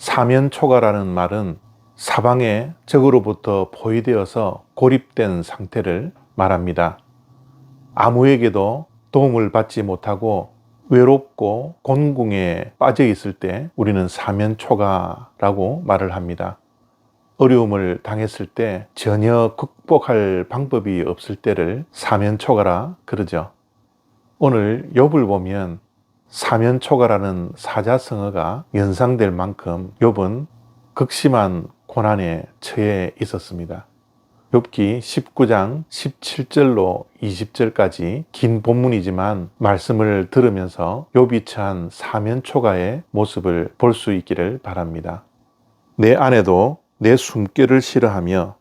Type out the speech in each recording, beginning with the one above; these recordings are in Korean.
사면초가라는 말은 사방에 적으로부터 포위되어서 고립된 상태를 말합니다. 아무에게도 도움을 받지 못하고 외롭고 곤궁에 빠져 있을 때 우리는 사면초가라고 말을 합니다. 어려움을 당했을 때 전혀 극복할 방법이 없을 때를 사면초가라 그러죠. 오늘 욥을 보면 사면초가라는 사자성어가 연상될 만큼 욥은 극심한 고난에 처해 있었습니다. 욥기 19장 17절로 20절까지 긴 본문이지만 말씀을 들으면서 욥이 처한 사면초가의 모습을 볼 수 있기를 바랍니다. 내 아내도 내 숨결을 싫어하며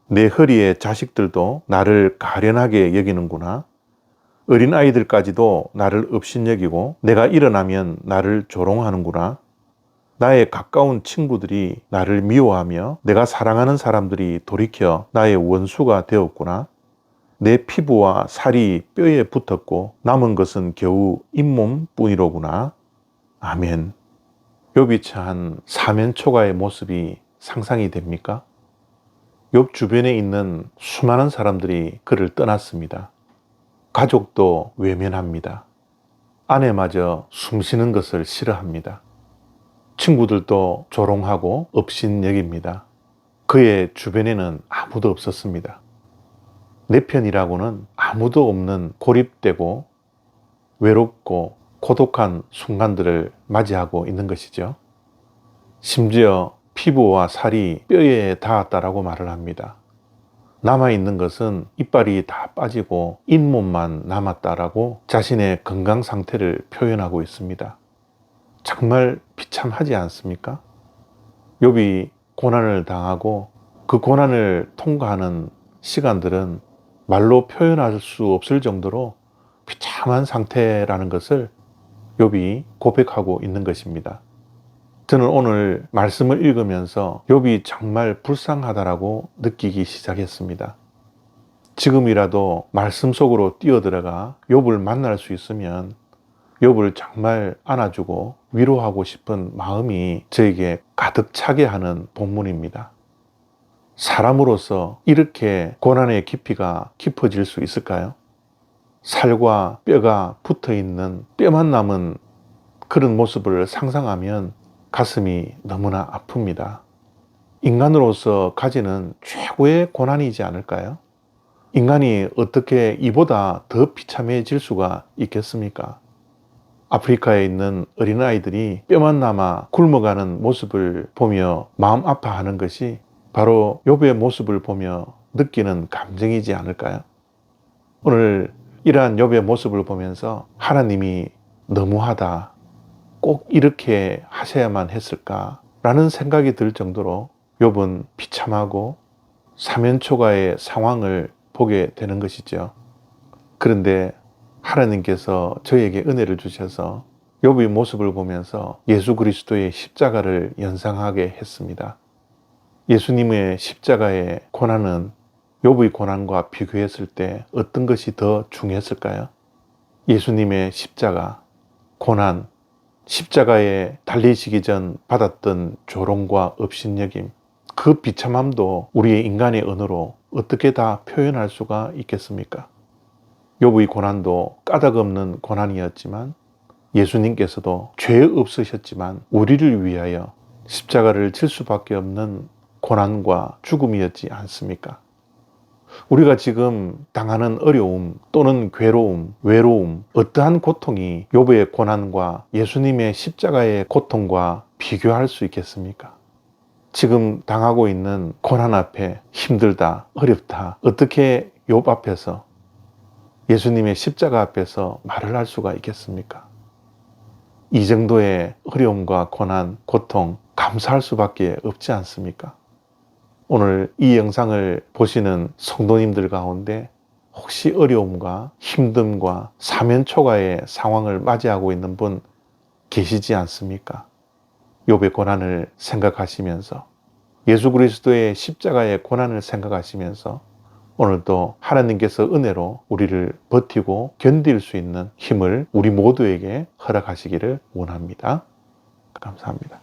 내 허리의 자식들도 나를 가련하게 여기는구나. 어린아이들까지도 나를 업신여기고 내가 일어나면 나를 조롱하는구나. 나의 가까운 친구들이 나를 미워하며 내가 사랑하는 사람들이 돌이켜 나의 원수가 되었구나. 내 피부와 살이 뼈에 붙었고 남은 것은 겨우 잇몸뿐이로구나. 아멘. 욥이 처한 사면초가의 모습이 상상이 됩니까? 욥 주변에 있는 수많은 사람들이 그를 떠났습니다. 가족도 외면합니다. 아내마저 숨쉬는 것을 싫어합니다. 친구들도 조롱하고 업신여깁니다. 그의 주변에는 아무도 없었습니다. 내 편이라고는 아무도 없는 고립되고 외롭고 고독한 순간들을 맞이하고 있는 것이죠. 심지어 피부와 살이 뼈에 닿았다라고 말을 합니다. 남아있는 것은 이빨이 다 빠지고 잇몸만 남았다라고 자신의 건강 상태를 표현하고 있습니다. 정말 비참하지 않습니까? 욥이 고난을 당하고 그 고난을 통과하는 시간들은 말로 표현할 수 없을 정도로 비참한 상태라는 것을 욥이 고백하고 있는 것입니다. 저는 오늘 말씀을 읽으면서 욥이 정말 불쌍하다라고 느끼기 시작했습니다. 지금이라도 말씀 속으로 뛰어들어가 욥을 만날 수 있으면 욥을 정말 안아주고 위로하고 싶은 마음이 저에게 가득 차게 하는 본문입니다. 사람으로서 이렇게 고난의 깊이가 깊어질 수 있을까요? 살과 뼈가 붙어있는 뼈만 남은 그런 모습을 상상하면 가슴이 너무나 아픕니다. 인간으로서 가지는 최고의 고난이지 않을까요? 인간이 어떻게 이보다 더 비참해질 수가 있겠습니까? 아프리카에 있는 어린아이들이 뼈만 남아 굶어가는 모습을 보며 마음 아파하는 것이 바로 욥의 모습을 보며 느끼는 감정이지 않을까요? 오늘 이러한 욥의 모습을 보면서 하나님이 너무하다, 꼭 이렇게 하셔야만 했을까라는 생각이 들 정도로 욥은 비참하고 사면초가의 상황을 보게 되는 것이죠. 그런데 하나님께서 저에게 은혜를 주셔서 욥의 모습을 보면서 예수 그리스도의 십자가를 연상하게 했습니다. 예수님의 십자가의 고난은 욥의 고난과 비교했을 때 어떤 것이 더 중요했을까요? 예수님의 십자가, 고난, 십자가에 달리시기 전 받았던 조롱과 업신여김, 그 비참함도 우리의 인간의 언어로 어떻게 다 표현할 수가 있겠습니까? 욥의 고난도 까닭없는 고난이었지만 예수님께서도 죄 없으셨지만 우리를 위하여 십자가를 질 수밖에 없는 고난과 죽음이었지 않습니까? 우리가 지금 당하는 어려움 또는 괴로움, 외로움, 어떠한 고통이 욥의 고난과 예수님의 십자가의 고통과 비교할 수 있겠습니까? 지금 당하고 있는 고난 앞에 힘들다, 어렵다, 어떻게 욥 앞에서 예수님의 십자가 앞에서 말을 할 수가 있겠습니까? 이 정도의 어려움과 고난, 고통 감사할 수밖에 없지 않습니까? 오늘 이 영상을 보시는 성도님들 가운데 혹시 어려움과 힘듦과 사면초가의 상황을 맞이하고 있는 분 계시지 않습니까? 욥의 고난을 생각하시면서 예수 그리스도의 십자가의 고난을 생각하시면서 오늘도 하나님께서 은혜로 우리를 버티고 견딜 수 있는 힘을 우리 모두에게 허락하시기를 원합니다. 감사합니다.